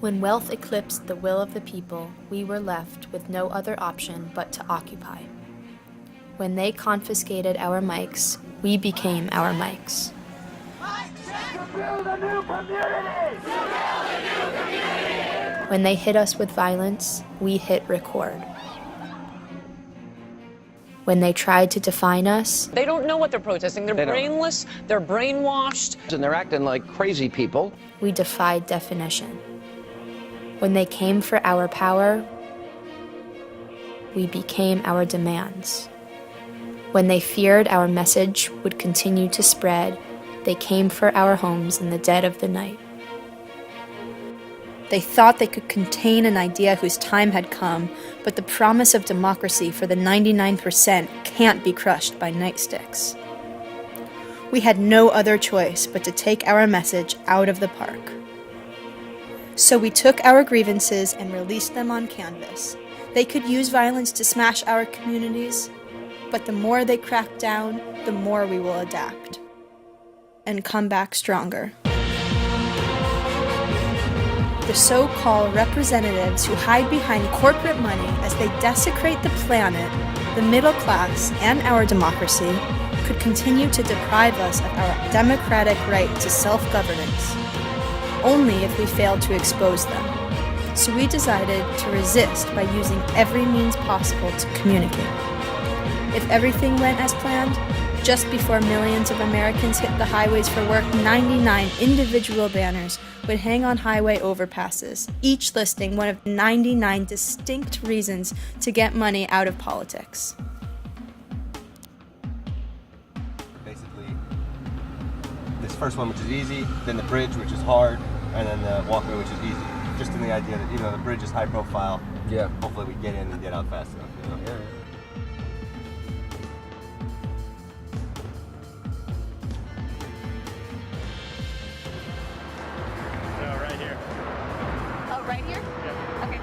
When wealth eclipsed the will of the people, we were left with no other option but to occupy. When they confiscated our mics, we became our mics. When they hit us with violence, we hit record. When they tried to define us, they don't know what they're protesting. They're brainless, they're brainwashed. And they're acting like crazy people. We defied definition. When they came for our power, we became our demands. When they feared our message would continue to spread, they came for our homes in the dead of the night. They thought they could contain an idea whose time had come, but the promise of democracy for the 99% can't be crushed by nightsticks. We had no other choice but to take our message out of the park. So we took our grievances and released them on canvas. They could use violence to smash our communities, but the more they crack down, the more we will adapt and come back stronger. The so-called representatives who hide behind corporate money as they desecrate the planet, the middle class, and our democracy could continue to deprive us of our democratic right to self-governance, only if we failed to expose them. So we decided to resist by using every means possible to communicate. If everything went as planned, just before millions of Americans hit the highways for work, 99 individual banners would hang on highway overpasses, each listing one of 99 distinct reasons to get money out of politics. Basically, this first one, which is easy, then the bridge, which is hard, and then the walkway, which is easy. Just in the idea that, the bridge is high profile. Yeah. Hopefully we get in and get out fast enough. Yeah. Right here? Yeah. Okay.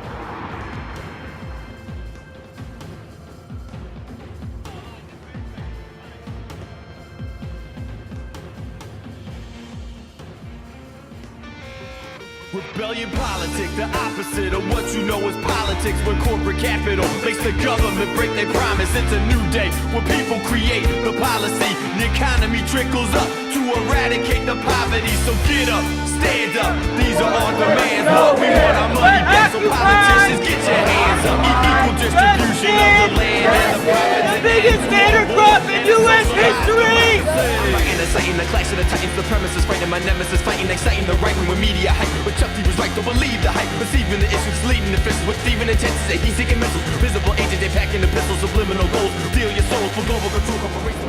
Rebellion politics, the opposite of what you know is politics. When corporate capital makes the government break their promise. It's a new day where people create the policy. The economy trickles up to eradicate the poverty. So get up, stand up, these are our demands. What we want our money back, so politicians get your hands up. Equal distribution of the land and the property. The biggest standard crop in U.S. history! Fighting the sighting, the clash of the titans, the premises, fighting my nemesis, fighting, exciting the right wing with media hype. But Chuck D was right, don't believe the hype. Receiving the issues, leading the fists with thieving intents. He's seeking missiles, visible agent, they packing the pistols, subliminal goals. Deal your souls for global control, corporations.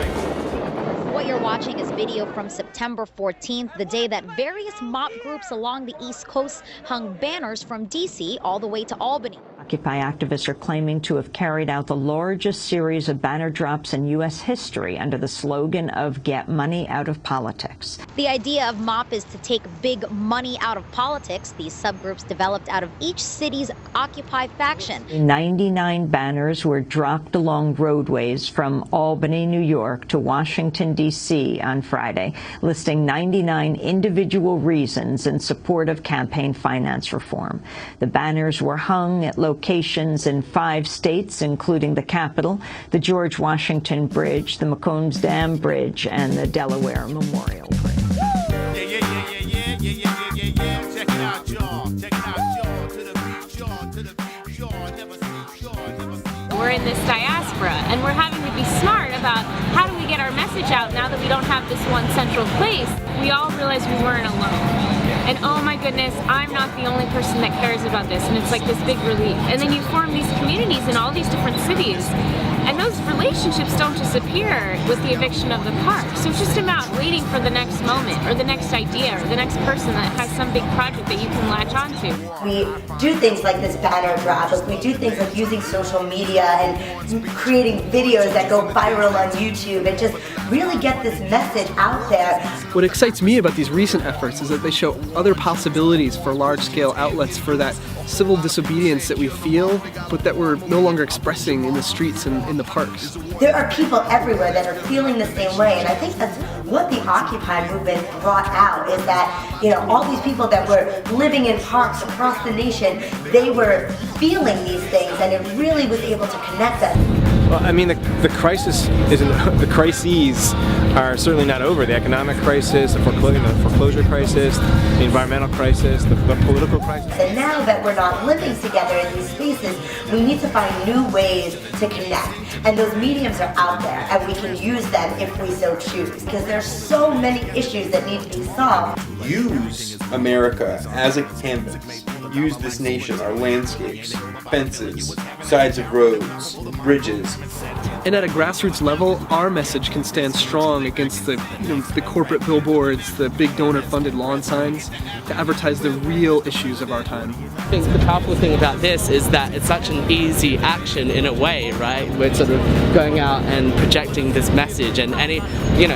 What you're watching is video from September 14th, the day that various mob groups along the East Coast hung banners from D.C. all the way to Albany. Occupy activists are claiming to have carried out the largest series of banner drops in U.S. history under the slogan of "Get Money Out of Politics." The idea of MOP is to take big money out of politics. These subgroups developed out of each city's Occupy faction. 99 banners were dropped along roadways from Albany, New York to Washington, D.C. on Friday, listing 99 individual reasons in support of campaign finance reform. The banners were hung at locations in 5 states, including the Capitol, the George Washington Bridge, the McCombs Dam Bridge, and the Delaware Memorial Bridge. Check it out, y'all. Check it out, y'all. To the beach, y'all. To the beach, y'all. Never see y'all. We're in this diaspora, and we're having to be smart about how do we get our message out now that we don't have this one central place. We all realized we weren't alone. And oh my goodness, I'm not the only person that cares about this, and it's like this big relief. And then you form these communities in all these different cities, and those relationships don't disappear with the eviction of the park. So it's just about waiting for the next moment, or the next idea, or the next person that has some big project that you can latch onto. We do things like this banner drop, we do things like using social media and creating videos that go viral on YouTube and just really get this message out there. What excites me about these recent efforts is that they show other possibilities for large-scale outlets for that civil disobedience that we feel, but that we're no longer expressing in the streets and in the parks. There are people everywhere that are feeling the same way, and I think that's what the Occupy movement brought out is that, you know, all these people that were living in parks across the nation, they were feeling these things, and it really was able to connect us. Well, I mean, the crisis isn't, the crises are certainly not over. The economic crisis, the foreclosure crisis, the environmental crisis, the political crisis. And now that we're not living together in these spaces, we need to find new ways to connect. And those mediums are out there, and we can use them if we so choose, because there's so many issues that need to be solved. Use America as a canvas. Use this nation, our landscapes, fences, sides of roads, bridges. And at a grassroots level, our message can stand strong against the corporate billboards, the big donor-funded lawn signs, to advertise the real issues of our time. I think the powerful thing about this is that it's such an easy action in a way, right? We're sort of going out and projecting this message, and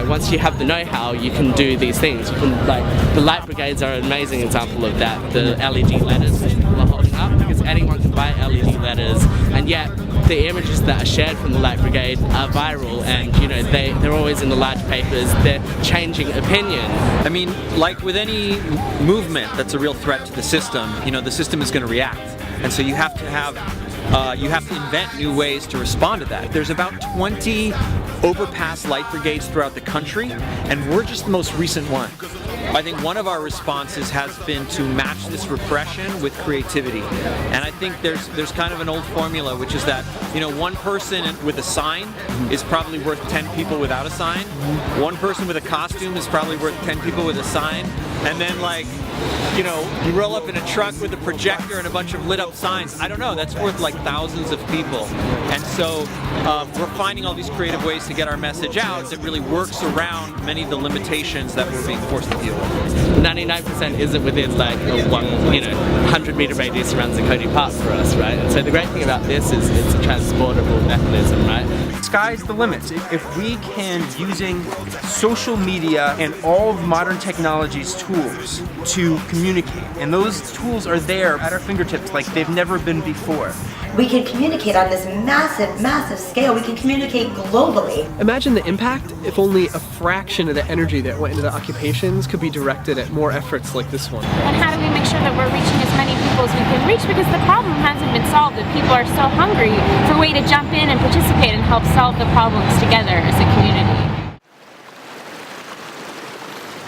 once you have the know-how, you can do these things. You can, like, the light brigades are an amazing example of that. The LED letters that people are holding up, because anyone can buy LED letters, and yet the images that are shared from the light brigade are viral, and they're always in the large papers. They're changing opinion. I mean, like with any movement that's a real threat to the system, the system is going to react, and so you have to invent new ways to respond to that. There's about 20 overpass light brigades throughout the country, and we're just the most recent one. I think one of our responses has been to match this repression with creativity. And I think there's kind of an old formula, which is that, one person with a sign is probably worth 10 people without a sign. One person with a costume is probably worth 10 people with a sign. And then, you roll up in a truck with a projector and a bunch of lit up signs. I don't know, that's worth like thousands of people. And so we're finding all these creative ways to get our message out that really works around many of the limitations that we're being forced to deal with. 99% isn't within like a 100-meter radius around Zuccotti Park for us, right? And so the great thing about this is it's a transportable mechanism, right? Sky's the limit. If we can, using social media and all of modern technology's tools to communicate, and those tools are there at our fingertips like they've never been before. We can communicate on this massive, massive scale. We can communicate globally. Imagine the impact if only a fraction of the energy that went into the occupations could be directed at more efforts like this one. And how do we make sure that we're reaching as many people as we can reach? Because the problem hasn't been solved, and people are still hungry for a way to jump in and participate and help solve the problems together as a community.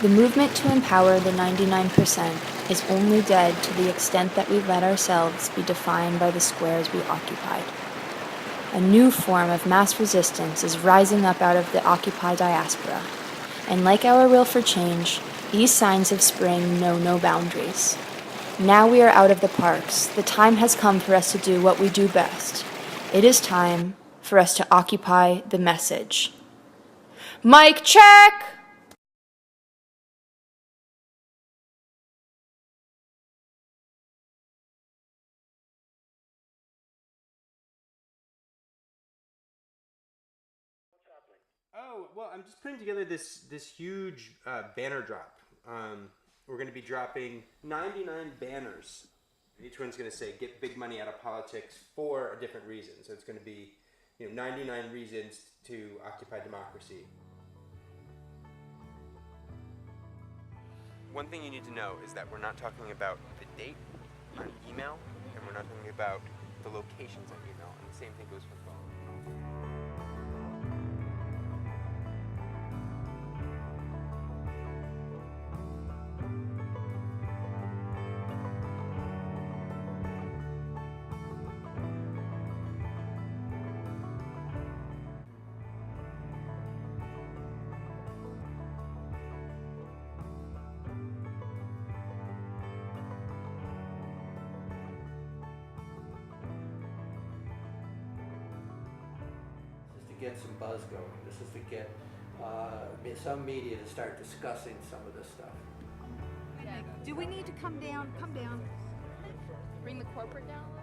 The movement to empower the 99% is only dead to the extent that we let ourselves be defined by the squares we occupied. A new form of mass resistance is rising up out of the Occupy diaspora, and like our will for change, these signs of spring know no boundaries. Now we are out of the parks. The time has come for us to do what we do best. It is time for us to occupy the message. Mic check! Oh, well, I'm just putting together this huge banner drop. We're going to be dropping 99 banners. Each one's going to say, get big money out of politics for a different reason. So it's going to be, 99 reasons to occupy democracy. One thing you need to know is that we're not talking about the date on email, and we're not talking about the locations on email, and the same thing goes for phone. Get some buzz going. This is to get some media to start discussing some of this stuff. Do we need to come down? Come down. Bring the corporate down a little?